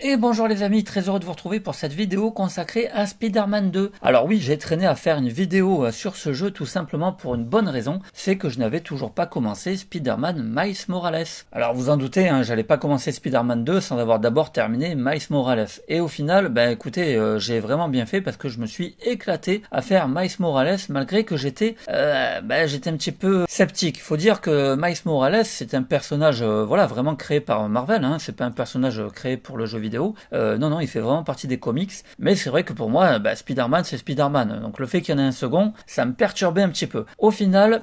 Et bonjour les amis, très heureux de vous retrouver pour cette vidéo consacrée à Spider-Man 2. Alors oui, j'ai traîné à faire une vidéo sur ce jeu tout simplement pour une bonne raison, c'est que je n'avais toujours pas commencé Spider-Man Miles Morales. Alors vous en doutez, hein, j'allais pas commencer Spider-Man 2 sans avoir d'abord terminé Miles Morales. Et au final, écoutez, j'ai vraiment bien fait parce que je me suis éclaté à faire Miles Morales malgré que j'étais un petit peu sceptique. Faut dire que Miles Morales c'est un personnage vraiment créé par Marvel, hein, c'est pas un personnage créé pour le jeu vidéo. Non, il fait vraiment partie des comics, mais c'est vrai que pour moi, Spider-Man, c'est Spider-Man. Donc le fait qu'il y en ait un second, ça me perturbait un petit peu. Au final,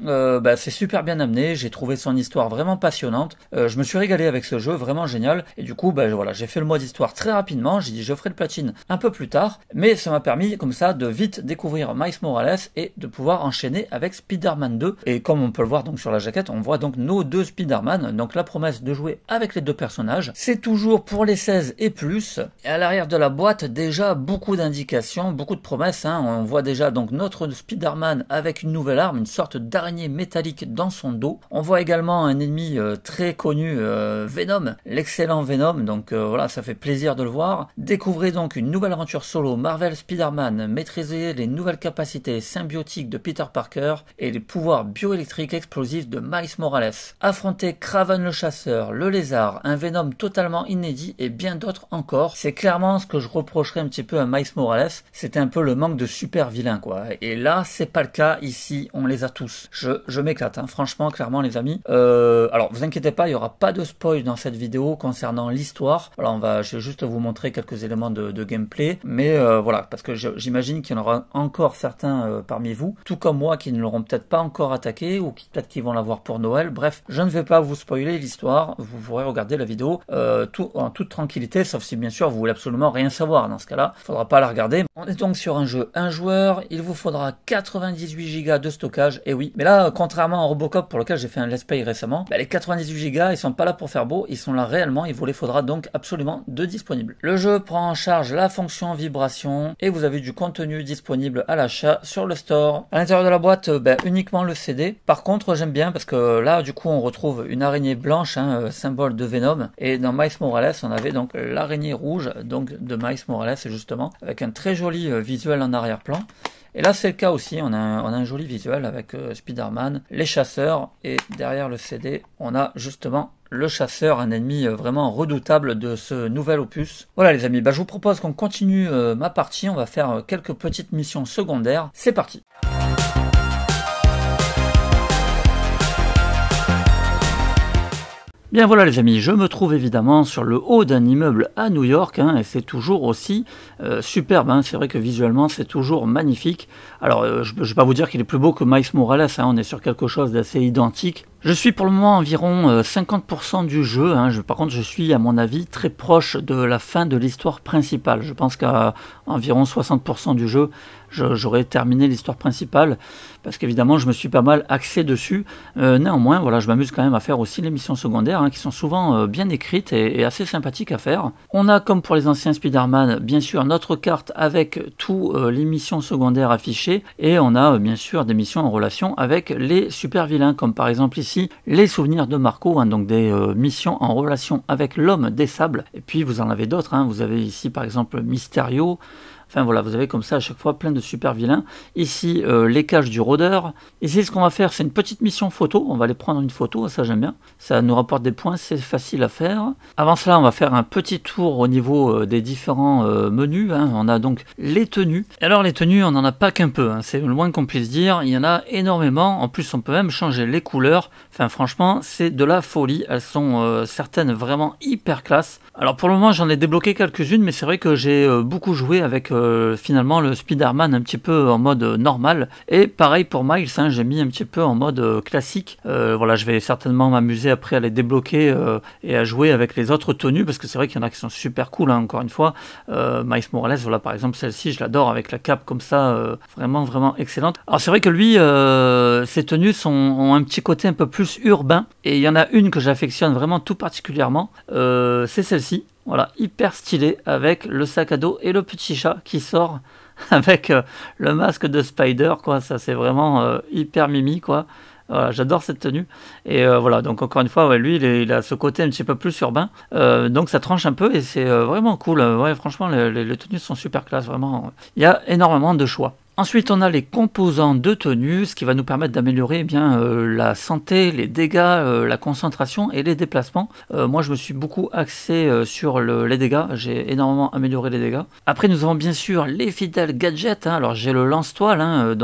c'est super bien amené, j'ai trouvé son histoire vraiment passionnante, je me suis régalé avec ce jeu, vraiment génial, et du coup, j'ai fait le mode histoire très rapidement, j'ai dit je ferai le platine un peu plus tard, mais ça m'a permis comme ça de vite découvrir Miles Morales et de pouvoir enchaîner avec Spider-Man 2, et comme on peut le voir donc sur la jaquette, on voit donc nos deux Spider-Man, donc la promesse de jouer avec les deux personnages, c'est toujours pour les 16 et plus. Et à l'arrière de la boîte, déjà beaucoup d'indications, beaucoup de promesses, hein. On voit déjà donc notre Spider-Man avec une nouvelle arme, une sorte d'araignée métallique dans son dos. On voit également un ennemi très connu, Venom, l'excellent Venom, donc ça fait plaisir de le voir. Découvrez donc une nouvelle aventure solo Marvel Spider-Man, maîtrisez les nouvelles capacités symbiotiques de Peter Parker et les pouvoirs bioélectriques explosifs de Miles Morales. Affrontez Kraven le chasseur, le lézard, un Venom totalement inédit et bien d'autres encore. C'est clairement ce que je reprocherais un petit peu à Miles Morales, c'était un peu le manque de super vilains quoi. Et là c'est pas le cas, ici on les a tous. Je m'éclate, hein. Franchement, clairement les amis. Alors vous inquiétez pas, il y aura pas de spoil dans cette vidéo concernant l'histoire. Voilà, je vais juste vous montrer quelques éléments de gameplay, mais parce que j'imagine qu'il y en aura encore certains parmi vous, tout comme moi, qui ne l'auront peut-être pas encore attaqué ou qui peut-être qu'ils vont l'avoir pour Noël. Bref, je ne vais pas vous spoiler l'histoire, vous pourrez regarder la vidéo en toute tranquillité, sauf si bien sûr vous voulez absolument rien savoir. Dans ce cas-là, il ne faudra pas la regarder. On est donc sur un jeu un joueur, il vous faudra 98 Go de stockage, et oui, mais là, contrairement à Robocop pour lequel j'ai fait un let's play récemment, les 98 Go ils sont pas là pour faire beau, ils sont là réellement, il vous les faudra donc absolument deux disponibles. Le jeu prend en charge la fonction vibration, et vous avez du contenu disponible à l'achat sur le store. À l'intérieur de la boîte, uniquement le CD. Par contre, j'aime bien parce que là, du coup, on retrouve une araignée blanche, hein, symbole de Venom, et dans Miles Morales, on avait donc l'araignée rouge, donc de Miles Morales justement, avec un très joli visuel en arrière-plan. Et là c'est le cas aussi, on a un joli visuel avec Spider-Man, les chasseurs, et derrière le CD on a justement le chasseur, un ennemi vraiment redoutable de ce nouvel opus. Voilà les amis, je vous propose qu'on continue ma partie, on va faire quelques petites missions secondaires, c'est parti. Bien voilà les amis, je me trouve évidemment sur le haut d'un immeuble à New York, hein, et c'est toujours aussi superbe, hein. C'est vrai que visuellement c'est toujours magnifique. Alors je ne vais pas vous dire qu'il est plus beau que Miles Morales, hein, on est sur quelque chose d'assez identique. Je suis pour le moment environ 50% du jeu, hein. Par contre je suis à mon avis très proche de la fin de l'histoire principale. Je pense qu'à environ 60% du jeu, j'aurais terminé l'histoire principale, parce qu'évidemment je me suis pas mal axé dessus. Néanmoins, voilà, je m'amuse quand même à faire aussi les missions secondaires, hein, qui sont souvent bien écrites et assez sympathiques à faire. On a, comme pour les anciens Spider-Man, bien sûr notre carte avec tous les missions secondaires affichées, et on a bien sûr des missions en relation avec les super vilains, comme par exemple ici les souvenirs de Marco, hein, donc des missions en relation avec l'homme des sables. Et puis vous en avez d'autres, hein. Vous avez ici par exemple Mysterio. Enfin voilà, vous avez comme ça à chaque fois plein de super vilains. Ici, les cages du rôdeur. Ici, ce qu'on va faire, c'est une petite mission photo. On va aller prendre une photo, ça j'aime bien. Ça nous rapporte des points, c'est facile à faire. Avant cela, on va faire un petit tour au niveau des différents menus, hein. On a donc les tenues. Alors les tenues, on n'en a pas qu'un peu, hein. C'est le moins qu'on puisse dire. Il y en a énormément. En plus, on peut même changer les couleurs. Enfin franchement, c'est de la folie. Elles sont certaines vraiment hyper classe. Alors pour le moment, j'en ai débloqué quelques-unes, mais c'est vrai que j'ai beaucoup joué avec finalement le Spider-Man un petit peu en mode normal, et pareil pour Miles, hein, j'ai mis un petit peu en mode classique. Voilà, je vais certainement m'amuser après à les débloquer et à jouer avec les autres tenues, parce que c'est vrai qu'il y en a qui sont super cool, hein, encore une fois. Miles Morales, voilà, par exemple celle-ci je l'adore avec la cape comme ça, vraiment excellente. Alors c'est vrai que lui, ses tenues ont un petit côté un peu plus urbain, et il y en a une que j'affectionne vraiment tout particulièrement, c'est celle-ci. Voilà, hyper stylé, avec le sac à dos et le petit chat qui sort avec le masque de Spider, quoi. Ça c'est vraiment hyper mimi, quoi. Voilà, j'adore cette tenue. Et voilà, donc encore une fois, ouais, lui, il a ce côté un petit peu plus urbain. Donc ça tranche un peu et c'est vraiment cool. Ouais, franchement, les tenues sont super classe, vraiment. Il y a énormément de choix. Ensuite, on a les composants de tenue, ce qui va nous permettre d'améliorer la santé, les dégâts, la concentration et les déplacements. Moi, je me suis beaucoup axé sur les dégâts. J'ai énormément amélioré les dégâts. Après, nous avons bien sûr les fidèles gadgets. Alors, j'ai le lance-toile,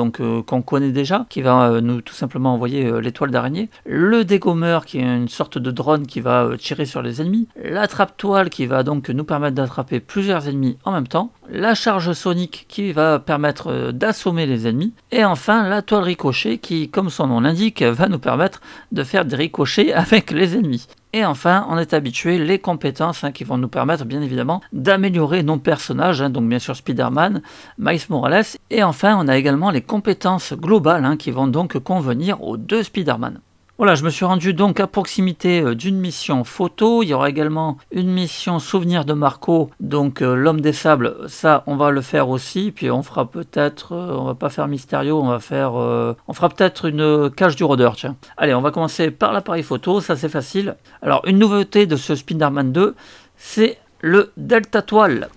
qu'on connaît déjà, qui va nous tout simplement envoyer l'étoile d'araignée. Le dégommeur, qui est une sorte de drone qui va tirer sur les ennemis. La trappe-toile, qui va donc nous permettre d'attraper plusieurs ennemis en même temps. La charge sonique, qui va permettre d'assommer les ennemis, et enfin la toile ricochet qui, comme son nom l'indique, va nous permettre de faire des ricochets avec les ennemis. Et enfin, on est habitué les compétences qui vont nous permettre bien évidemment d'améliorer nos personnages, donc bien sûr Spider-Man, Miles Morales, et enfin on a également les compétences globales qui vont donc convenir aux deux Spider-Man. Voilà, je me suis rendu donc à proximité d'une mission photo. Il y aura également une mission souvenir de Marco, donc l'homme des sables. Ça, on va le faire aussi. Puis on fera peut-être, on va pas faire Mysterio, on fera peut-être une cage du rôdeur. Tiens. Allez, on va commencer par l'appareil photo. Ça, c'est facile. Alors, une nouveauté de ce Spider-Man 2, c'est le Delta Toile.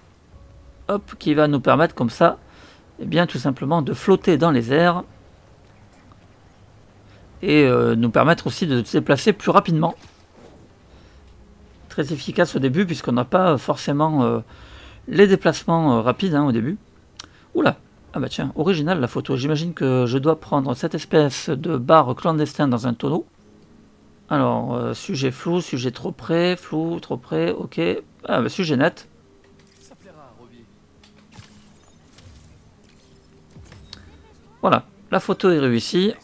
Hop, qui va nous permettre comme ça, eh bien, tout simplement de flotter dans les airs. Et nous permettre aussi de se déplacer plus rapidement. Très efficace au début puisqu'on n'a pas forcément les déplacements rapides au début. Oula, ah bah tiens, original la photo. J'imagine que je dois prendre cette espèce de barre clandestin dans un tonneau. Alors, sujet flou, sujet trop près, flou, trop près, ok. Ah bah sujet net. Voilà, la photo est réussie.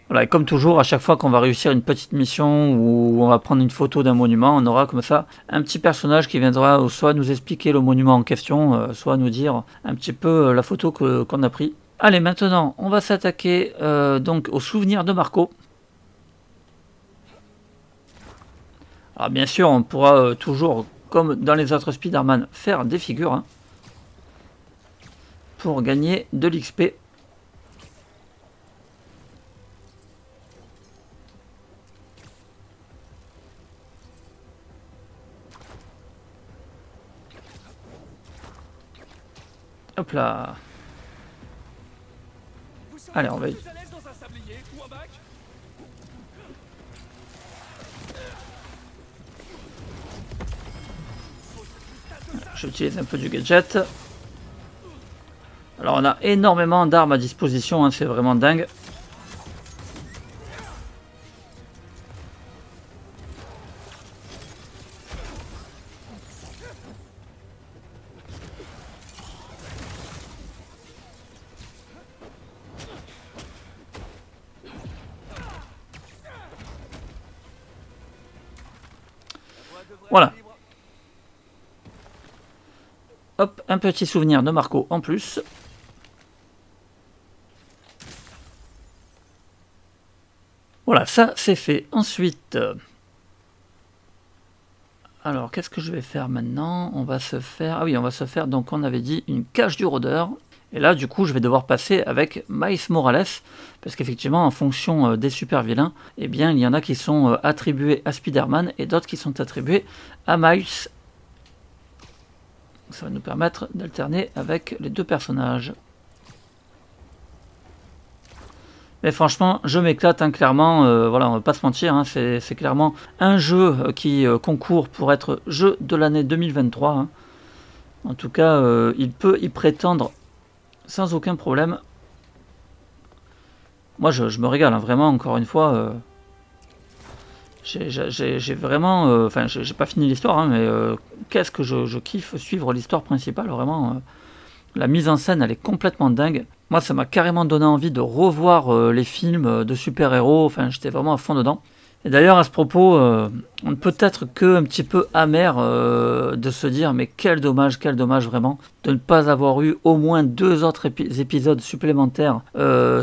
Voilà, et comme toujours, à chaque fois qu'on va réussir une petite mission ou on va prendre une photo d'un monument, on aura comme ça un petit personnage qui viendra soit nous expliquer le monument en question, soit nous dire un petit peu la photo qu'on a pris. Allez, maintenant, on va s'attaquer donc au souvenir de Marco. Alors bien sûr, on pourra toujours, comme dans les autres Spider-Man, faire des figures pour gagner de l'XP. Hop là. Allez, on va y... J'utilise un peu du gadget. Alors on a énormément d'armes à disposition, c'est vraiment dingue. Voilà. Hop, un petit souvenir de Marco en plus. Voilà, ça c'est fait. Ensuite, alors qu'est-ce que je vais faire maintenant? On va se faire, ah oui, on va se faire, donc on avait dit une cage du rôdeur. Et là, du coup, je vais devoir passer avec Miles Morales, parce qu'effectivement, en fonction des super vilains, eh bien, il y en a qui sont attribués à Spider-Man et d'autres qui sont attribués à Miles. Ça va nous permettre d'alterner avec les deux personnages. Mais franchement, je m'éclate, clairement, voilà, on va pas se mentir, c'est clairement un jeu qui concourt pour être jeu de l'année 2023. En tout cas, il peut y prétendre sans aucun problème. Moi, je me régale, vraiment, encore une fois. J'ai vraiment... Enfin, j'ai pas fini l'histoire, mais qu'est-ce que je kiffe suivre l'histoire principale, vraiment. La mise en scène, elle est complètement dingue. Moi, ça m'a carrément donné envie de revoir les films de super-héros. Enfin, j'étais vraiment à fond dedans. Et d'ailleurs, à ce propos, on ne peut être qu'un petit peu amer de se dire, mais quel dommage vraiment, de ne pas avoir eu au moins 2 autres épisodes supplémentaires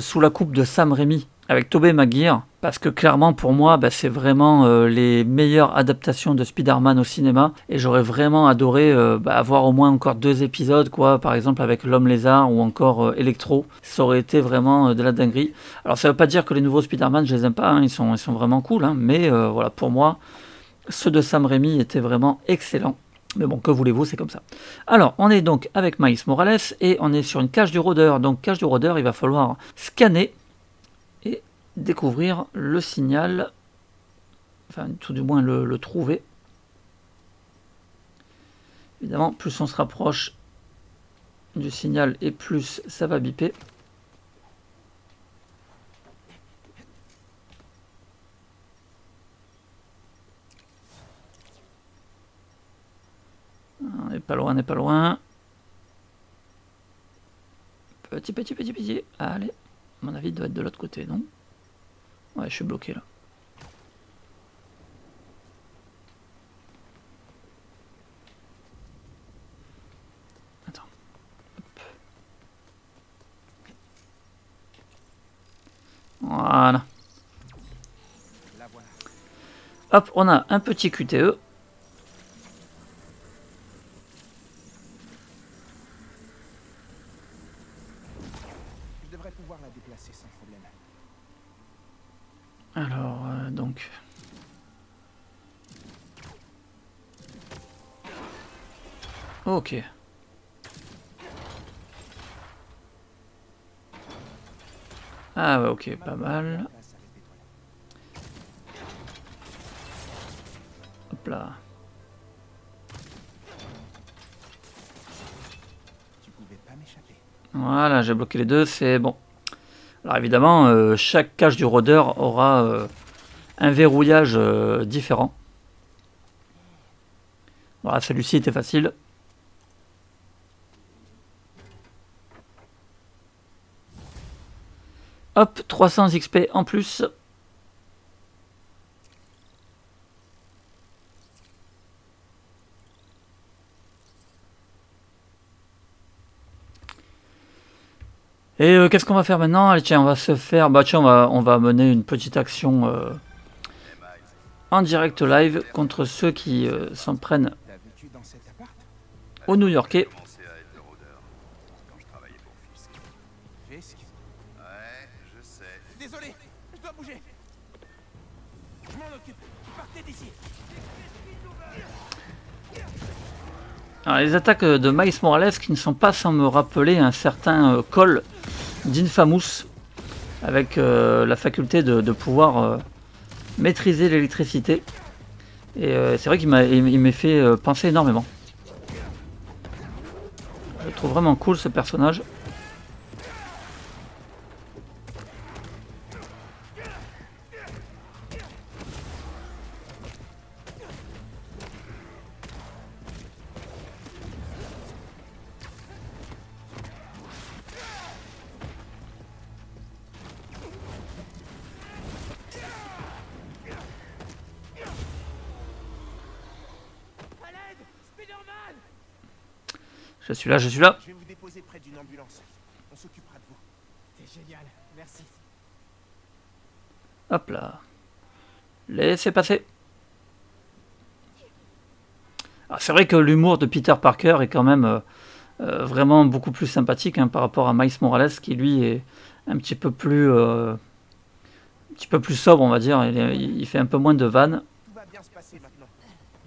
sous la coupe de Sam Raimi. avec Tobey Maguire, parce que clairement pour moi c'est vraiment les meilleures adaptations de Spider-Man au cinéma, et j'aurais vraiment adoré avoir au moins encore 2 épisodes, quoi, par exemple avec l'Homme Lézard ou encore Electro. Ça aurait été vraiment de la dinguerie. Alors ça veut pas dire que les nouveaux Spider-Man je les aime pas, hein, ils sont vraiment cool, hein, mais voilà, pour moi ceux de Sam Raimi étaient vraiment excellents. Mais bon, que voulez-vous, c'est comme ça. Alors, on est donc avec Miles Morales et on est sur une cage du rôdeur. Donc, cage du rôdeur, il va falloir scanner et découvrir le signal, enfin, tout du moins le trouver. Évidemment, plus on se rapproche du signal et plus ça va biper. On n'est pas loin, on n'est pas loin. Petit. Allez. À mon avis, il doit être de l'autre côté, non? Ouais, je suis bloqué là. Attends. Hop. Voilà. Hop, on a un petit QTE. Pouvoir la déplacer sans problème. Alors, donc... Ok. Ah ouais, ok, pas mal. Hop là. Tu pouvais pas m'échapper. Voilà, j'ai bloqué les deux, c'est bon. Alors évidemment, chaque cage du rôdeur aura un verrouillage différent. Voilà, celui-ci était facile. Hop, 300 XP en plus. Et qu'est-ce qu'on va faire maintenant? Allez, tiens, on va se faire... Bah tiens, on va mener une petite action en direct live contre ceux qui s'en prennent aux New-Yorkais. Désolé, je dois bouger. Je m'en occupe. Partez d'ici. Alors, les attaques de Miles Morales qui ne sont pas sans me rappeler un certain Cole d'Infamous, avec la faculté de pouvoir maîtriser l'électricité. Et c'est vrai qu'il m'a fait penser énormément. Je le trouve vraiment cool ce personnage. Je suis là, je suis là. Je vais vous déposer près d'une ambulance. On s'occupera de vous. C'est génial, merci. Hop là. Laissez passer. C'est vrai que l'humour de Peter Parker est quand même vraiment beaucoup plus sympathique hein, par rapport à Miles Morales qui lui est un petit peu plus sobre, on va dire. Il fait un peu moins de vannes. Tout va bien se passer maintenant.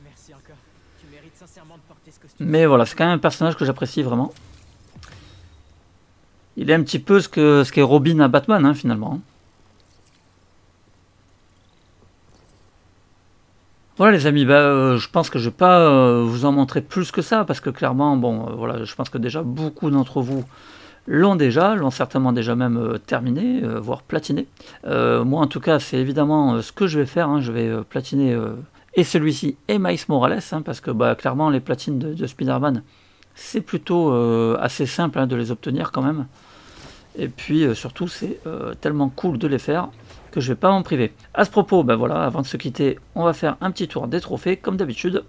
Merci encore. Tu mérites sincèrement de porter ce costume. Mais voilà, c'est quand même un personnage que j'apprécie vraiment. Il est un petit peu ce qu'est Robin à Batman hein, finalement. Voilà les amis, je pense que je vais pas vous en montrer plus que ça, parce que clairement, bon, voilà, je pense que déjà beaucoup d'entre vous l'ont certainement déjà même terminé, voire platiné. Moi en tout cas, c'est évidemment ce que je vais faire, hein, je vais platiner et celui-ci et Miles Morales, hein, parce que clairement les platines de Spider-Man, c'est plutôt assez simple hein, de les obtenir quand même. Et puis surtout, c'est tellement cool de les faire que je vais pas m'en priver. À ce propos, voilà, avant de se quitter, on va faire un petit tour des trophées, comme d'habitude.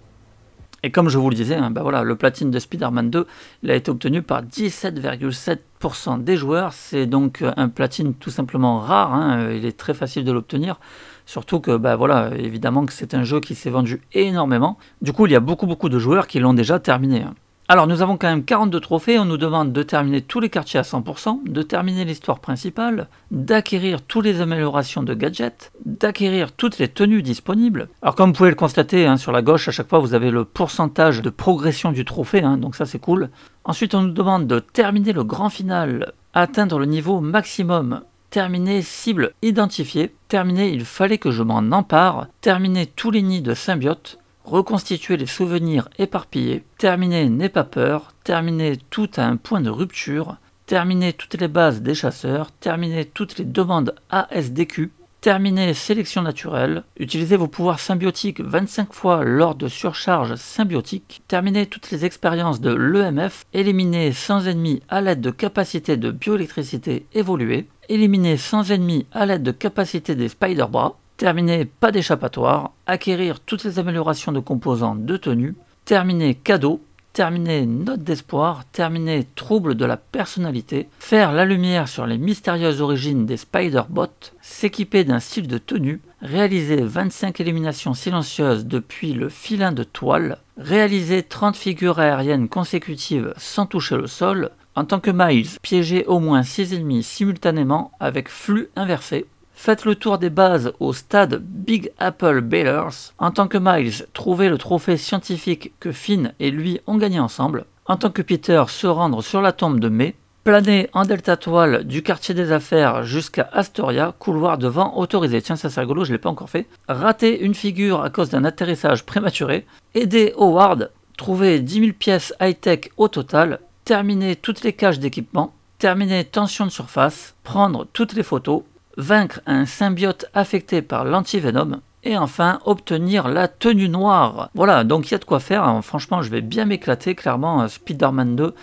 Et comme je vous le disais, hein, bah voilà, le platine de Spider-Man 2, il a été obtenu par 17,7% des joueurs. C'est donc un platine tout simplement rare, hein, il est très facile de l'obtenir. Surtout que, bah voilà, évidemment que c'est un jeu qui s'est vendu énormément. Du coup, il y a beaucoup de joueurs qui l'ont déjà terminé. Hein. Alors, nous avons quand même 42 trophées. On nous demande de terminer tous les quartiers à 100%, de terminer l'histoire principale, d'acquérir toutes les améliorations de gadgets, d'acquérir toutes les tenues disponibles. Alors, comme vous pouvez le constater, hein, sur la gauche, à chaque fois, vous avez le pourcentage de progression du trophée, hein, donc ça, c'est cool. Ensuite, on nous demande de terminer le grand final, atteindre le niveau maximum. Terminer cible identifiée, terminer il fallait que je m'en empare, terminer tous les nids de symbiotes, reconstituer les souvenirs éparpillés, terminer n'aie pas peur, terminer tout à un point de rupture, terminer toutes les bases des chasseurs, terminer toutes les demandes ASDQ, terminer sélection naturelle, utiliser vos pouvoirs symbiotiques 25 fois lors de surcharge symbiotique, terminer toutes les expériences de l'EMF, éliminer 100 ennemis à l'aide de capacités de bioélectricité évoluées, éliminer 100 ennemis à l'aide de capacités des Spider-Bras, terminer pas d'échappatoire, acquérir toutes les améliorations de composants de tenue, terminer cadeau, terminer note d'espoir, terminer trouble de la personnalité, faire la lumière sur les mystérieuses origines des Spider-Bots, s'équiper d'un style de tenue, réaliser 25 éliminations silencieuses depuis le filin de toile, réaliser 30 figures aériennes consécutives sans toucher le sol, en tant que Miles, piéger au moins 6 ennemis simultanément avec flux inversé. Faites le tour des bases au stade Big Apple Bailers. En tant que Miles, trouvez le trophée scientifique que Finn et lui ont gagné ensemble. En tant que Peter, se rendre sur la tombe de May. Planer en delta toile du quartier des affaires jusqu'à Astoria, couloir de vent autorisé. Tiens, ça c'est rigolo, je ne l'ai pas encore fait. Rater une figure à cause d'un atterrissage prématuré. Aider Howard. Trouver 10 000 pièces high-tech au total. Terminer toutes les caches d'équipement, terminer tension de surface, prendre toutes les photos, vaincre un symbiote affecté par l'antivenom, et enfin obtenir la tenue noire. Voilà, donc il y a de quoi faire, hein. Franchement je vais bien m'éclater, clairement. Spider-Man 2,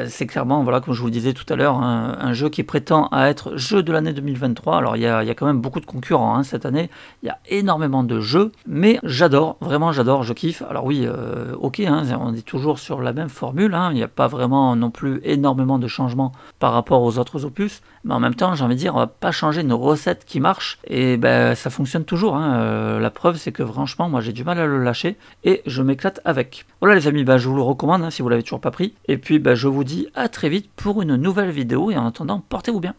c'est clairement, voilà, comme je vous le disais tout à l'heure, un jeu qui prétend à être jeu de l'année 2023. Alors il y a quand même beaucoup de concurrents, hein, cette année, il y a énormément de jeux, mais j'adore, vraiment j'adore, je kiffe. Alors oui, ok, hein, on est toujours sur la même formule, hein, il n'y a pas vraiment non plus énormément de changements par rapport aux autres opus, mais en même temps j'ai envie de dire, on va pas changer une recette qui marche, et ça fonctionne toujours, hein. La preuve c'est que franchement moi j'ai du mal à le lâcher et je m'éclate avec. Voilà les amis, je vous le recommande, hein, si vous l'avez toujours pas pris, et puis je vous dis à très vite pour une nouvelle vidéo, et en attendant portez-vous bien.